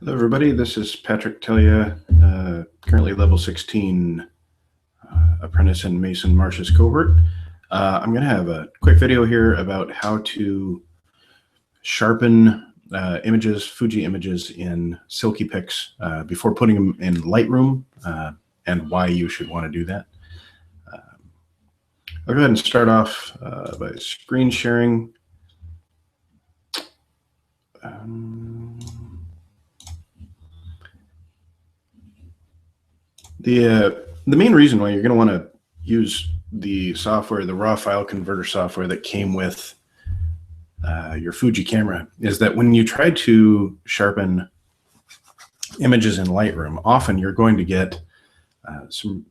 Hello, everybody. This is Patrick Tellia, currently level 16 apprentice in Mason Marsh's cohort. I'm going to have a quick video here about how to sharpen images, Fuji images in Silkypix before putting them in Lightroom and why you should want to do that. I'll go ahead and start off by screen sharing. The main reason why you're going to want to use the software, the raw file converter software that came with your Fuji camera, is that when you try to sharpen images in Lightroom, often you're going to get some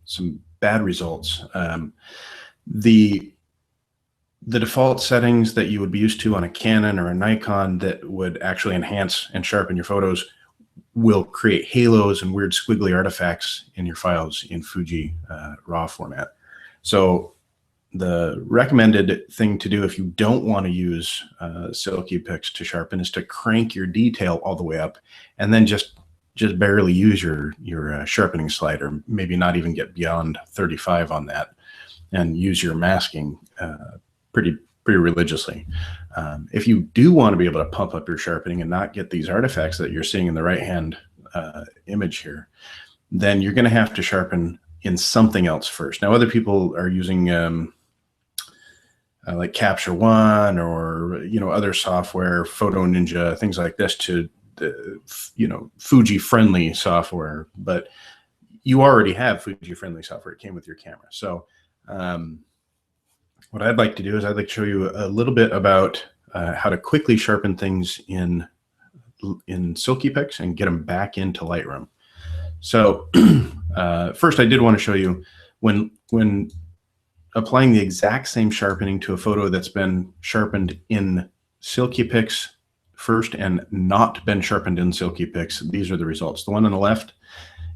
bad results. The default settings that you would be used to on a Canon or a Nikon that would actually enhance and sharpen your photos will create halos and weird squiggly artifacts in your files in Fuji RAW format. So the recommended thing to do if you don't want to use Silkypix to sharpen is to crank your detail all the way up and then just barely use your sharpening slider, maybe not even get beyond 35 on that, and use your masking pretty religiously. If you do want to be able to pump up your sharpening and not get these artifacts that you're seeing in the right hand image here, then you're going to have to sharpen in something else first. Now, other people are using like Capture One or other software, Photo Ninja, things like this to Fuji friendly software, but you already have Fuji friendly software. It came with your camera. So what I'd like to do is I'd like to show you a little bit about how to quickly sharpen things in Silkypix and get them back into Lightroom. So first, I did want to show you when applying the exact same sharpening to a photo that's been sharpened in Silkypix first and not been sharpened in Silkypix, these are the results. The one on the left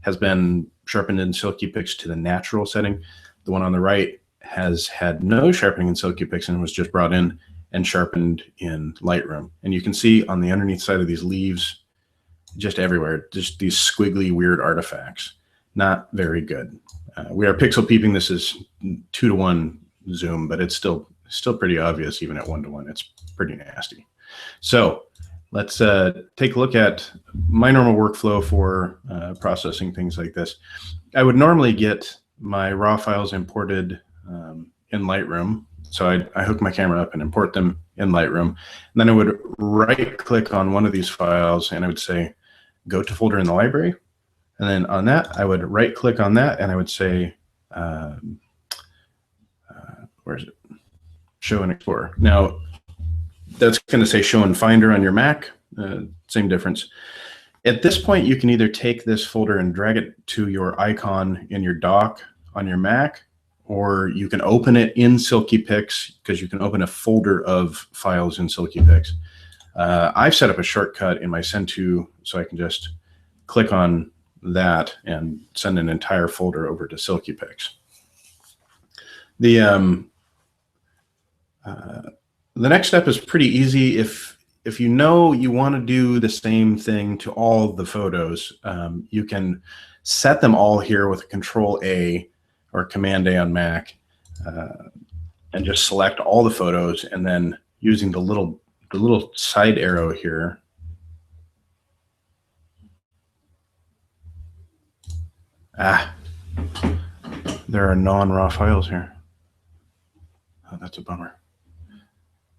has been sharpened in Silkypix to the natural setting. The one on the right has had no sharpening in Silkypix and was just brought in and sharpened in Lightroom. And you can see on the underneath side of these leaves, just everywhere, just these squiggly, weird artifacts. Not very good. We are pixel peeping. This is 2:1 zoom, but it's still pretty obvious even at 1:1. It's pretty nasty. So let's take a look at my normal workflow for processing things like this. I would normally get my raw files imported in Lightroom. So I hook my camera up and import them in Lightroom. And then I would right click on one of these files and I would say, go to folder in the library. And then on that, I would right click on that and I would say, where is it? Show in Explorer. Now that's going to say show in Finder on your Mac, same difference. At this point, you can either take this folder and drag it to your icon in your dock on your Mac, or you can open it in Silkypix because you can open a folder of files in Silkypix. I've set up a shortcut in my send to so I can just click on that and send an entire folder over to Silkypix. The next step is pretty easy. If you know you want to do the same thing to all the photos, you can set them all here with Control A or Command A on Mac, and just select all the photos, and then using the little side arrow here, there are non-raw files here. Oh, that's a bummer.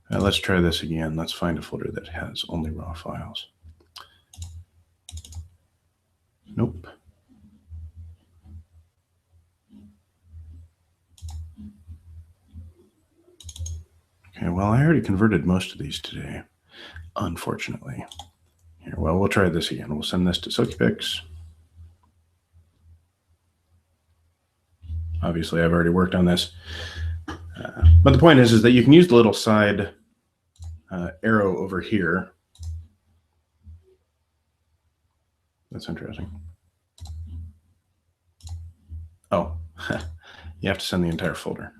Let's try this again. Let's find a folder that has only raw files. Nope. Okay, well, I already converted most of these today, unfortunately. Here, well, we'll try this again. We'll send this to Silkypix. Obviously, I've already worked on this. But the point is that you can use the little side arrow over here. That's interesting. Oh, you have to send the entire folder,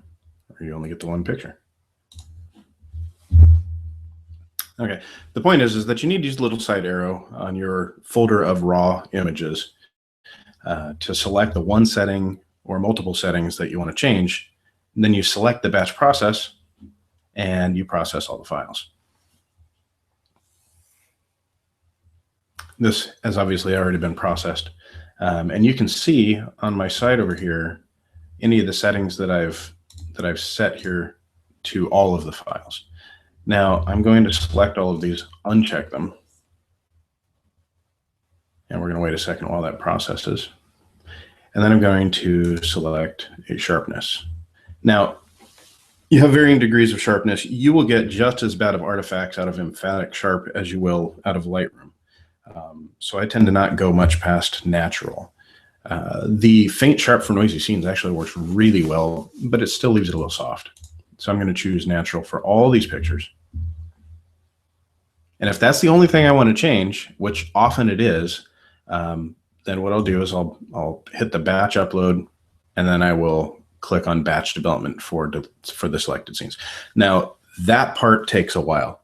or you only get the one picture. Okay. The point is that you need to use a little side arrow on your folder of raw images to select the one setting or multiple settings that you want to change. And then you select the batch process and you process all the files. This has obviously already been processed. And you can see on my side over here any of the settings that I've set here to all of the files. Now I'm going to select all of these, uncheck them, and we're going to wait a second while that processes. And then I'm going to select a sharpness. Now, you have varying degrees of sharpness. You will get just as bad of artifacts out of emphatic sharp as you will out of Lightroom. So I tend to not go much past natural. The faint sharp for noisy scenes actually works really well, but it still leaves it a little soft. So I'm going to choose natural for all these pictures. And if that's the only thing I want to change, which often it is, then what I'll do is I'll hit the batch upload, and then I will click on batch development for the selected scenes. Now that part takes a while.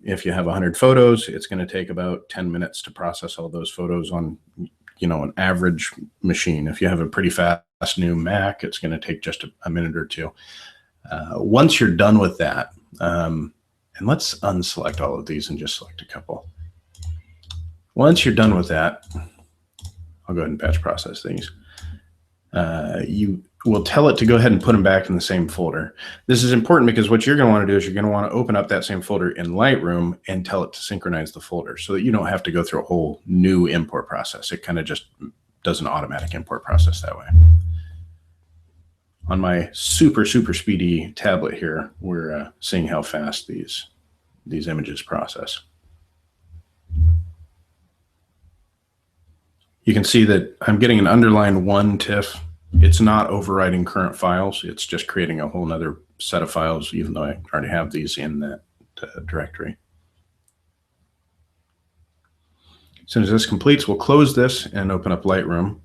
If you have 100 photos, it's going to take about 10 minutes to process all those photos on, an average machine. If you have a pretty fast new Mac, it's going to take just a minute or two. Once you're done with that, and let's unselect all of these and just select a couple. Once you're done with that, I'll go ahead and batch process these. You will tell it to go ahead and put them back in the same folder. This is important because what you're going to want to do is you're going to want to open up that same folder in Lightroom and tell it to synchronize the folder so that you don't have to go through a whole new import process. It kind of just does an automatic import process that way. On my super speedy tablet here, we're seeing how fast these images process. You can see that I'm getting an underline 1 TIFF. It's not overriding current files. It's just creating a whole nother set of files, even though I already have these in that directory. As soon as this completes, we'll close this and open up Lightroom.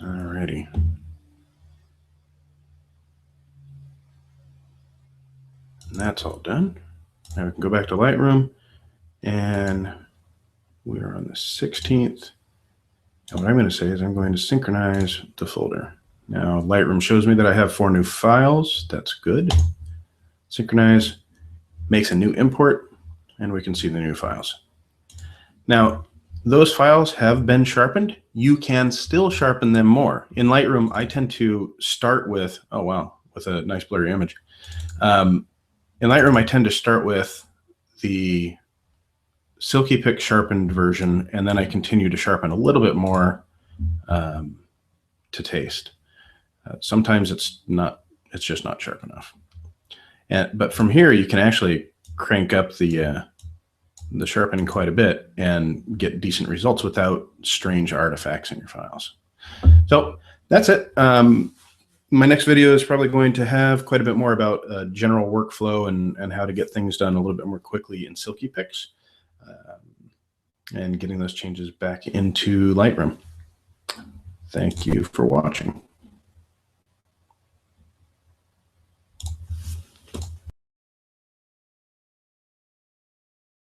Alrighty. And that's all done. Now we can go back to Lightroom, and we are on the 16th. And what I'm going to say is I'm going to synchronize the folder. Now Lightroom shows me that I have 4 new files. That's good. Synchronize makes a new import, and we can see the new files. Now, those files have been sharpened. You can still sharpen them more. In Lightroom, I tend to start with, oh wow, with a nice blurry image. In Lightroom, I tend to start with the Silkypix sharpened version, and then I continue to sharpen a little bit more to taste. Sometimes it's just not sharp enough. But from here, you can actually crank up the sharpening quite a bit and get decent results without strange artifacts in your files. So that's it. My next video is probably going to have quite a bit more about general workflow and how to get things done a little bit more quickly in Silkypix and getting those changes back into Lightroom. Thank you for watching.